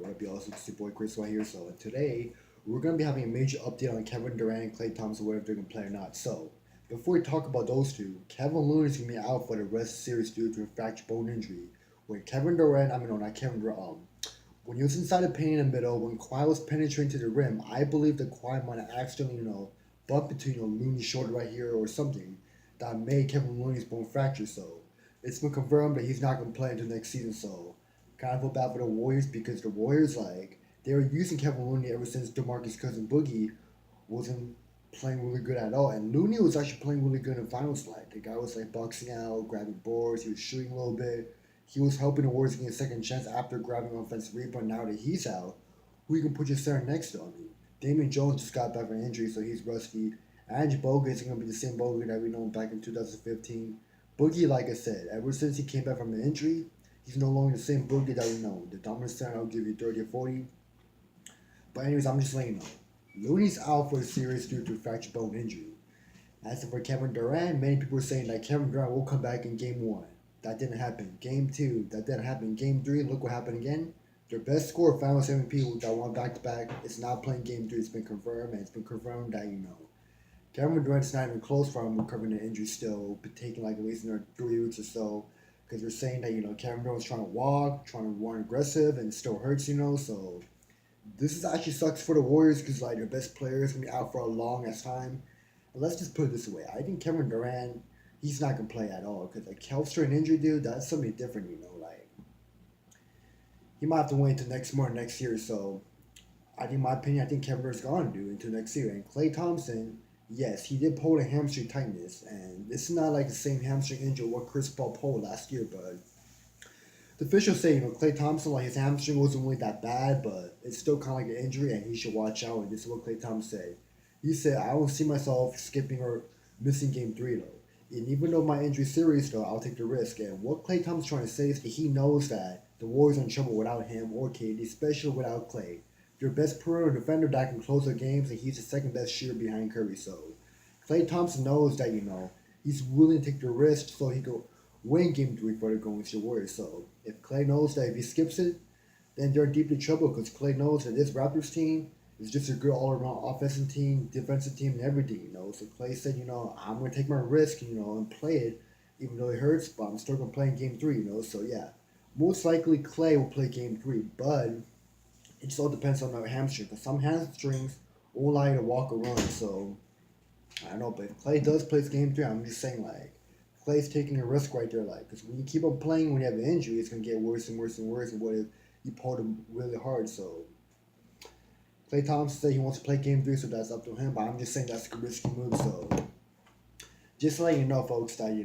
What up, y'all? So it's your boy Chris right here. So today we're gonna be having a major update on Kevin Durant, Klay Thompson, whether they're gonna play or not. So before we talk about those two, Kevin Looney is gonna be out for the rest of the series due to a fractured bone injury. When Kevin Durant, I mean no, not Kevin Durant. When he was inside the paint in the middle, when Kawhi was penetrating to the rim, I believe that Kawhi might have accidentally, bumped into Looney's shoulder right here or something that made Kevin Looney's bone fracture. So it's been confirmed that he's not gonna play until next season. So kind of feel bad for the Warriors because the Warriors they were using Kevin Looney ever since DeMarcus Cousin Boogie wasn't playing really good at all, and Looney was actually playing really good in finals. Like the guy was like boxing out, grabbing boards, he was shooting a little bit. He was helping the Warriors get a second chance after grabbing offensive rebound. Now that he's out, who you can put your center next to? I mean, Damian Jones just got back from injury, so he's rusty. Ange Bogut isn't gonna be the same Bogut that we know back in 2015. Boogie, like I said, ever since he came back from the injury, he's no longer the same Boogie that we know. The dominant center, I'll give you 30 or 40. But anyways, I'm just letting you know. Looney's out for the series due to fractured bone injury. As for Kevin Durant, many people are saying that Kevin Durant will come back in game one. That didn't happen. Game two, that didn't happen. Game three, look what happened again. Their best scorer, Finals MVP, that won back to back, is not playing game three. It's been confirmed, and it's been confirmed that, Kevin Durant's not even close for him recovering the injury still, but taking like at least another 3 weeks or so. Because they're saying that, Kevin Durant's trying to walk, trying to run aggressive, and it still hurts, so this is actually sucks for the Warriors because like their best player is gonna be out for a long ass time. But let's just put it this way: I think Kevin Durant, he's not gonna play at all because like calf strain injury, dude, that's something different. Like he might have to wait until next month, next year. So I think, in my opinion, I think Kevin Durant's gonna do until next year. And Klay Thompson, yes, he did pull a hamstring tightness, and it's not like the same hamstring injury what Chris Paul pulled last year, but the officials say, Klay Thompson, like his hamstring wasn't really that bad, but it's still kind of like an injury, and he should watch out. And this is what Klay Thompson said. He said, "I don't see myself skipping or missing game three though. And even though my injury's serious though, I'll take the risk." And what Klay Thompson's trying to say is that he knows that the Warriors are in trouble without him or KD, especially without Klay. Their best perimeter defender that can close their games, and he's the second best shooter behind Curry. So Klay Thompson knows that he's willing to take the risk so he can win game three for the Golden State Warriors. So if Klay knows that if he skips it, then they're in deep trouble because Klay knows that this Raptors team is just a good all around offensive team, defensive team, and everything. So Klay said, I'm gonna take my risk, and play it, even though it hurts, but I'm still gonna play in game three, So yeah, most likely Klay will play game three, but it just all depends on the hamstring because some hamstrings won't allow you to walk or run. So I don't know, but if Klay does play game three, I'm just saying like Klay's taking a risk right there, like, because when you keep on playing when you have an injury, it's gonna get worse and worse and worse. And what if you pulled him really hard? So Klay Thompson said he wants to play game three, so that's up to him. But I'm just saying that's a risky move. So just to let you know, folks, that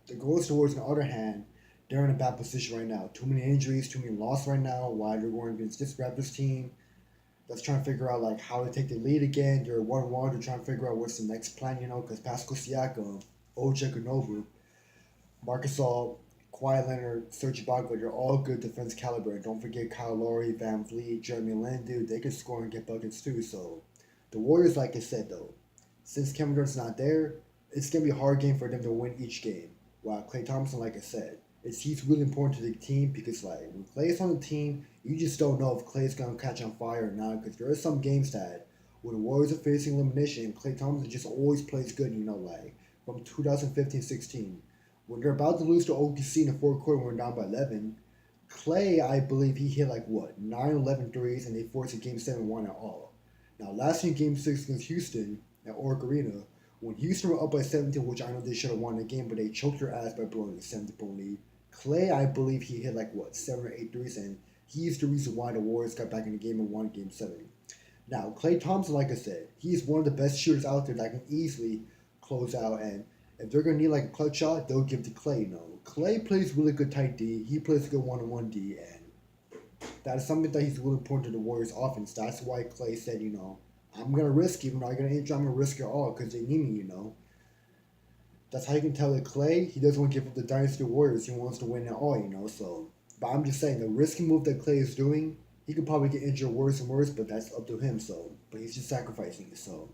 the Golden State Warriors, on the other hand, they're in a bad position right now. Too many injuries, too many losses right now. While they're going against this Raptors team that's trying to figure out like how to take the lead again. They're 1-1. They're trying to figure out what's the next plan, because Pascal Siakam, OJ Anunoby, Marcus Gasol, Kawhi Leonard, Serge Ibaka, they're all good defense caliber. And don't forget Kyle Lowry, Van Vliet, Jeremy Lin, dude, they can score and get buckets too. So the Warriors, like I said though, since Kevin Durant's not there, it's gonna be a hard game for them to win each game. While Klay Thompson, like I said, he's really important to the team because like when Klay's on the team, you just don't know if Klay's gonna catch on fire or not. Because there are some games that when the Warriors are facing elimination, Klay Thompson just always plays good. Like from 2015-16. When they're about to lose to OKC in the fourth quarter when we're down by 11, Klay, I believe he hit like what, 9-11 threes, and they forced a game 7 1 at all. Now, last year in game 6 against Houston at Oracle Arena, when Houston were up by 17, which I know they should have won the game, but they choked their ass by blowing a 70-point lead. Klay, I believe he hit like what, 7 or 8 threes, and he's the reason why the Warriors got back in the game and won game 7. Now, Klay Thompson, like I said, he's one of the best shooters out there that can easily close out, and if they're going to need like a clutch shot, they'll give it to Klay. Klay plays really good tight D. He plays good one-on-one D, and that is something that he's really important to the Warriors offense. That's why Klay said, I'm going to risk, even though I'm going to injure, I'm going to risk it all because they need me. That's how you can tell that Klay, he doesn't want to give up the Dynasty Warriors. He wants to win it all, so. But I'm just saying, the risky move that Klay is doing, he could probably get injured worse and worse, but that's up to him, so. But he's just sacrificing it, so.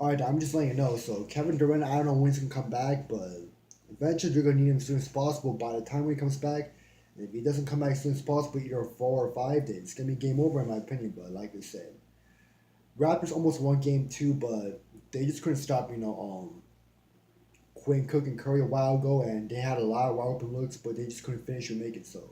Alright, I'm just letting you know. So, Kevin Durant, I don't know when he's going to come back, but eventually they're going to need him as soon as possible. By the time he comes back, If he doesn't come back as soon as possible, either 4 or 5 days, it's gonna be game over in my opinion. But like I said, Raptors almost won game two, but they just couldn't stop. Quinn Cook and Curry a while ago, and they had a lot of wide open looks, but they just couldn't finish or make it. So,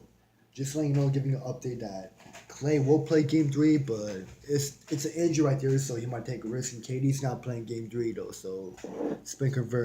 just letting you know, giving you an update that Clay will play Game 3, but it's an injury right there, so he might take a risk. And KD's not playing Game 3 though, so it's been confirmed.